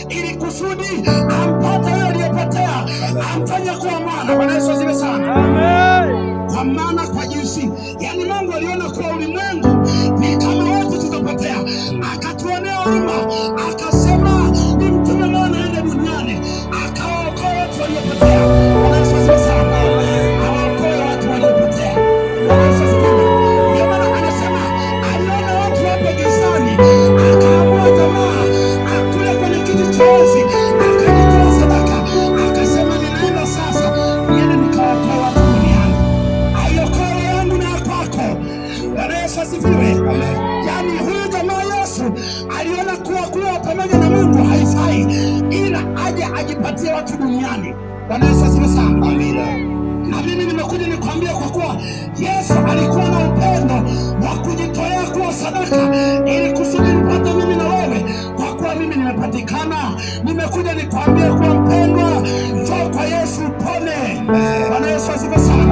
ili kusudi ampate yule aliyepotea, amfanye kuwa mwana. Bwana Yesu asifiwe sana. Amen. Kwa maana kwa jinsi yani Mungu aliona kuwa ulimwengu ni kama wote tutapotea, akatuonea huruma, akasema nimtume mwana aende duniani akawaokoa watu waliopotea. Bwana Yesu asifiwe sana. Awaokoe watu waliopotea. Bwana Yesu asifiwe. Ndio maana anasema aliona watu wapo gizani, akaamua jamaa akule kwenye kiti cha enzi, akajitoa sadaka, akasema ninaenda sasa niende nikawaokoe watu duniani. Aiokoe yangu na kwako. Bwana Yesu asifiwe. Yaani huyu jamaa Yesu aliona kuwa pamoja na Mungu haifai, ila aje ajipatie watu duniani. Bwana Yesu asifiwe sana. Amina. Na mimi nimekuja nikwambia kwa kuwa Yesu alikuwa na upendo wa kujitolea kuwa sadaka ili kusudi nipate mimi na wewe. Kwa kuwa mimi nimepatikana, nimekuja nikwambia kuwa mpendwa, njoo kwa Yesu upone. Bwana Yesu asifiwe sana.